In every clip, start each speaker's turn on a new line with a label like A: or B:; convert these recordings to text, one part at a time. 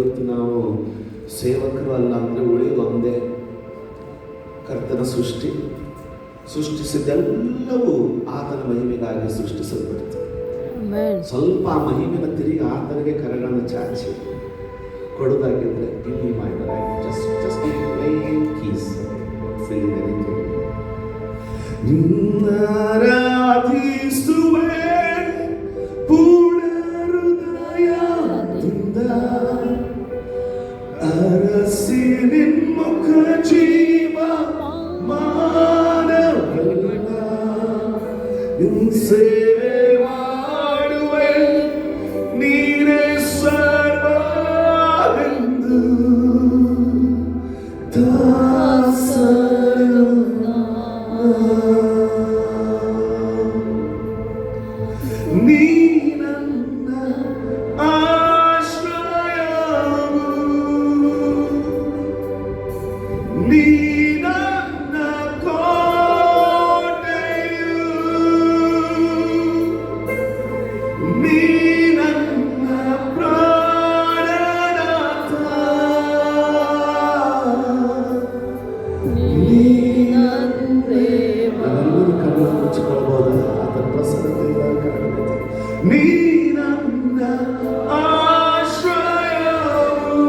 A: ಇವತ್ತು ನಾವು ಸೇವಕರು ಅಲ್ಲ ಅಂದರೆ ಉಳಿಯೋದು ಒಂದೇ, ಕರ್ತನ ಸೃಷ್ಟಿಸಿದ್ದೆಲ್ಲವೂ ಆತನ ಮಹಿಮೆಗಾಗಿ ಸೃಷ್ಟಿಸಲ್ಪಡ್ತು. ಸ್ವಲ್ಪ ಆ ಮಹಿಮೆನ ತಿರುಗಿ ಆತನಿಗೆ ಕರಗಳನ್ನು ಚಾಚಿ ಕೊಡೋದಾಗಿದ್ರೆ give my right, just plain keys, feeling anything. ನಿನ್ನಾರಾಧಿಸುವೆ ಪೂರ್ಣ ಹೃದಯದಿಂದ, ಅರಸಿ ನಿನ್ಮುಖ ಜೀವ ಮಾನವಲ್ಲ, ನಿನ್ ಸೇವೆ ಮಾಡುವೆ ನೀನೇ ಸರ್ವವೆಂದು, ದಾಸನು ನೀ ನನ್ನ ಆಶ್ರಯವು, ನೀ ನನ್ನ ಕೋಟೆಯು, ನೀ ನನ್ನ ಪ್ರಾಣನಾಥ, ನೀ ನನ್ನ ದೇವ. ನಾವೆಲ್ಲರೂ ಕಣ್ಣು ಮುಚ್ಚಿಕೊಳ್ಳಬಹುದು, ಆತನ ಪ್ರಸನ್ನತೆಯಿಂದ ಕಾಣುತ್ತೆ. ನೀ ನನ್ನ ಆಶ್ರಯವು,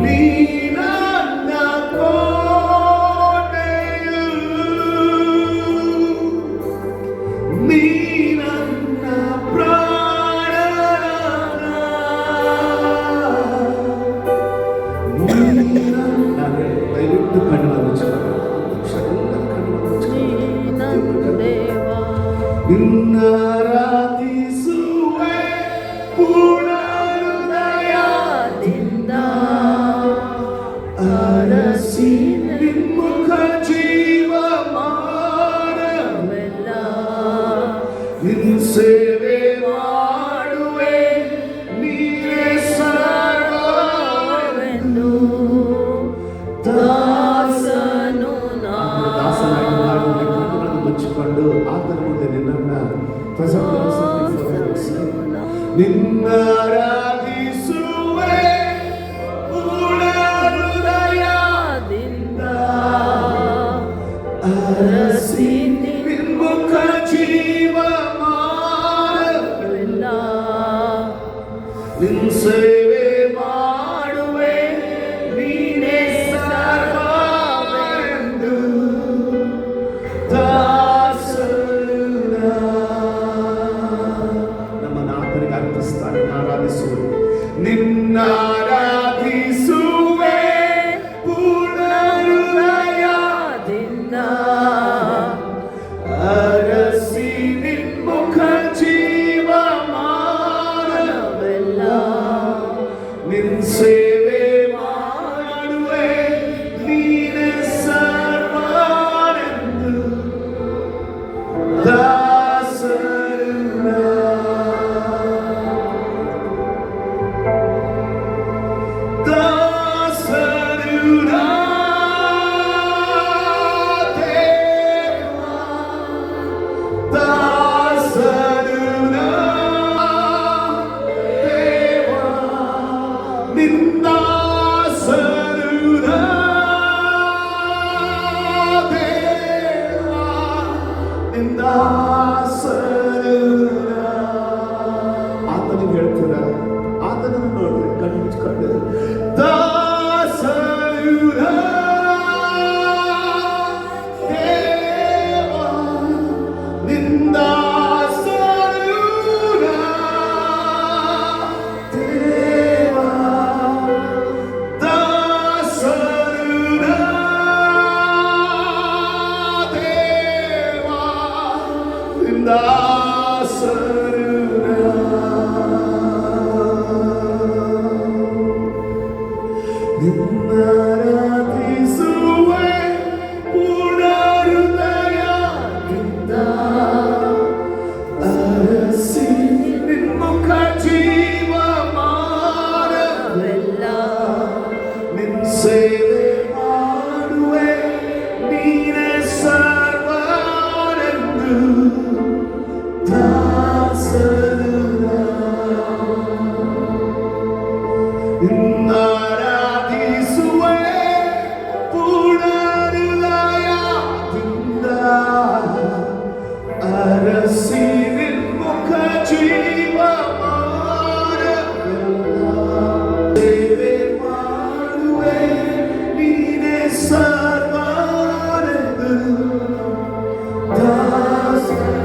A: ನೀ ನನ್ನ ಕೋಟೆಯು, ನೀ ನನ್ನ ಪ್ರಾಣನಾಥ, ನೀ ನನ್ನ. ದಯವಿಟ್ಟು ಕಣ್ಣನ್ನು ಮುಚ್ಚಿಕೊಳ್ಳಿ, ನಿನ್ನಾರಾಧಿಸುವೆ ಪೂರ್ಣ ಹೃದಯದಿಂದ, ಅರಸಿ ನಿನ್ಮುಖ ಜೀವ ಮಾನವೆಲ್ಲ, ನಿನ್ ಸೇವೆ ಮಾಡುವೆ ನೀನೇ ಸರ್ವವೆಂದು, ದಾಸನು ದಾಸನಾಗಿ ಕಣ್ಣುಗಳನ್ನು ಮುಚ್ಚಿಕೊಂಡು ಆತನ ಮುಂದೆ ನಿನ್ನನ್ನು ನಿನ್ನಾರಾಧಿಸುವೆ ಪೂರ್ಣ ಹೃದಯದಿಂದ, ಅರಸಿ ನಿನ್ಮುಖ ಜೀವ ಮಾನವೆಲ್ಲ, ನಿನ್ ಸೇವೆ ಮಾಡುವೆ ನೀನೇ ಸರ್ವವೆಂದು, ನಿನ್ನಾರಾಧಿಸುವೆ ಪೂರ್ಣ ಹೃದಯದಿಂದ, ಅರಸಿ ನಿನ್ಮುಖ ಜೀವ ಮಾನವೆಲ್ಲ, ನಿನ್ ಸೇವೆ ಮಾಡುವೆ ನೀನೇ ಸರ್ವವೆಂದು, ಆತನಿಗೆ ಹೇಳ್ತೀರ, ಆತನನ್ನು ನೋಡ್ರಿ ಕಣ್ಣು ಮುಚ್ಕೊಂಡು, ದಾಸರುಣ ದೇವ ನಿಂದಾಸರುಣ ದೇವ, ದಾಸರುಣ ದೇವ ನಿಂದಾಸರುಣ. ನಿನ್ನಾರಾಧಿಸುವೆ ಪೂರ್ಣ ಹೃದಯದಿಂದ, ಅರಸಿ ನಿನ್ಮುಖ ಜೀವ ಸೇವೆ ಮಾಡುವೆ, ನೀನೇ ಸರ್ವರೆಂದು. ದಾಸರು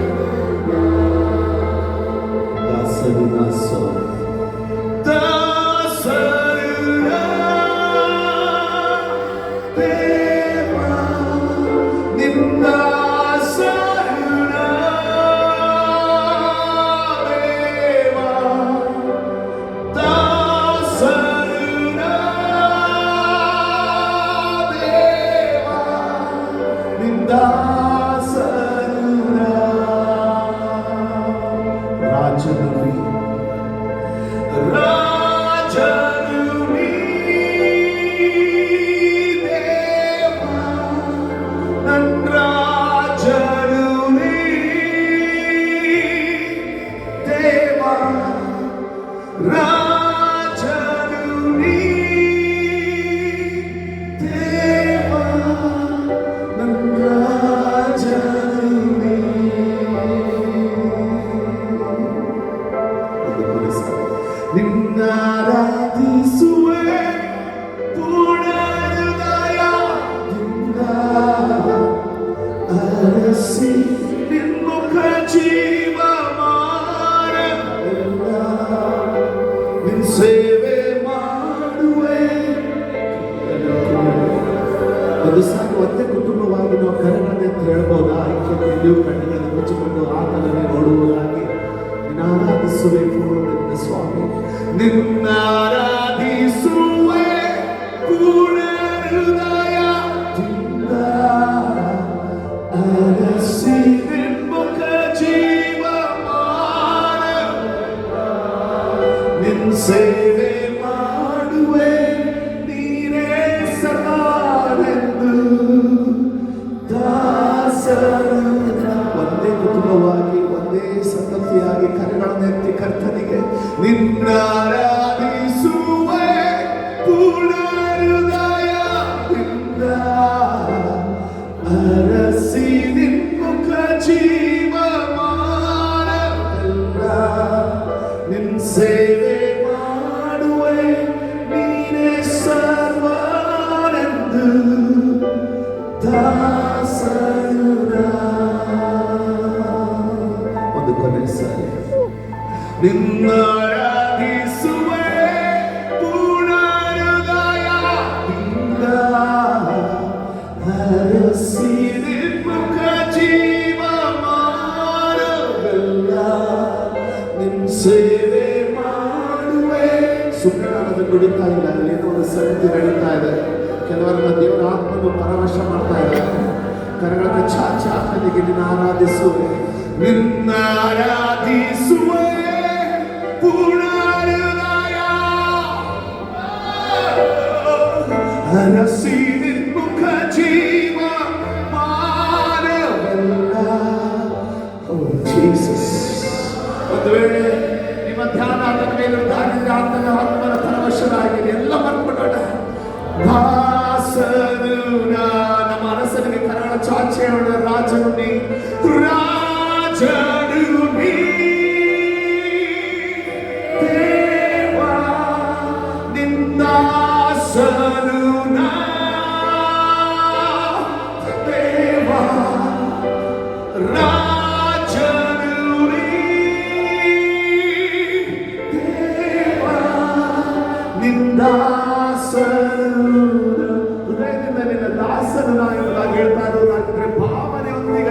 A: ನಿನ್ನಾರಾಧಿಸುವೆ ಪೂರ್ಣ ಹೃದಯದಿಂದ, ಅರಸಿ ನಿನ್ಮುಖ ಜೀವ ಮಾರವೆಲ್ಲ, ನಿನ್ ಸೇವೆ ಮಾಡುವೆ. ಒಂದು ಸಾರಿ ಒಂದೇ ಕುಟುಂಬವಾಗಿ ನಾವು ಕರೆಗಳನ್ನೆಂದು ಹೇಳ್ಬೋದಾ? ಐಕ್ಯತೆ ನೀವು ಕಣ್ಣುಗಳನ್ನು ಮುಚ್ಚಿಕೊಂಡು ಆತನನ್ನೇ ನೋಡುವುದಾಗಿ ನಿನ್ನಾರಾಧಿಸುವೆ ಪೂರ್ಣದಿಂದ ಸ್ವಾಮಿ, ನಿನ್ನಾರಾಧಿಸುವೆ ಪೂರ್ಣ ಹೃದಯದಿಂದ, ಅರಸಿ ನಿನ್ಮುಖ ಜೀವ ಮಾರವೆಲ್ಲ, ನಿನ್ ಸೇವೆ ಮಾಡುವೆ, ನೀನೇ ಸರ್ವರೆಂದು. ದಾಸರು ಒಂದೇ ಕುಟುಂಬವಾಗಿ ಒಂದೇ ಸಂಗತಿಯಾಗಿ ಕರೆಗಳನ್ನೆತ್ತಿ ಕರ್ತನಿಗೆ ನಿನ್ನಾರಾಧಿಸುವೆ ಪೂರ್ಣ ಹೃದಯದಿಂದ, ಅರಸಿ ನಿನ್ಮುಖ ಜೀವ ಮಾರವೆಲ್ಲ, ನಿನ್ ಸೇವೆ ಮಾಡುವೆ, ನೀನೇ ಸರ್ವರೆಂದು. ದಾಸರ ಒಂದು ಕೊನೆ ಸಾರಿ, ನಿನ್ನಾರಾಧಿಸುವೆ ಪೂರ್ಣ ಹೃದಯದಿಂದ, ಅರಸಿ ನಿನ್ಮುಖ ಜೀವ ಮಾರವೆಲ್ಲ, ನಿನ್ ಸೇವೆ ಮಾಡುವೆ. ಸುಮ್ಮನೆ ನಾನು ದುಡಿತಾ ಇಲ್ಲ, ಏನೋ ಒಂದು ಸಂಗತಿ ನಡೀತಾ ಇದೆ. ಕೆಲವರನ್ನ ದೇವರ ಆತ್ಮನು ಪರವಶ ಮಾಡ್ತಾ ಇದ್ದಾರೆ. ಕರಗಳನ್ನು ಚಾಚಿ ಆತನಿಗೆ ನಿನ್ನ ಆರಾಧಿಸುವೆ, ನಿನ್ನಾರಾಧಿಸುವೆ ಪೂರ್ಣ ಹೃದಯ, ಅರಸಿ ನಿನ್ಮುಖ ಜೀವ ಮಾರವೆಲ್ಲ. ಜೀಸಸ್, ಒಂದು ವೇಳೆ ನಿಮ್ಮ ಧ್ಯಾನ ಆತನ ಮೇಲೆ ದಾರಿದ್ರೆ ಆತನ ಆತ್ಮನ ಪರವಶರಾಗಿದೆ, ಎಲ್ಲ ಮರ್ಬಿಡೋಣ. ದಾಸರು ನಮ್ಮ ಅರಸನಿಗೆ ಕರಗಳ ಚಾಚೆ ರಾಜನು ನೀ, ರಾಜನು ನೀ ದೇವ, ನಿಂದಾಸನು ದೇವ, ರಾಜನು ನೀ ದೇವ, ನಿಂದಾಸನು. ಹೃದಯದಿಂದ ನಿನ್ನ ದಾಸನು ನಾ ಎಂಬುದಾಗಿ ಹೇಳ್ತಾ ಇರೋದಾಗಿದ್ರೆ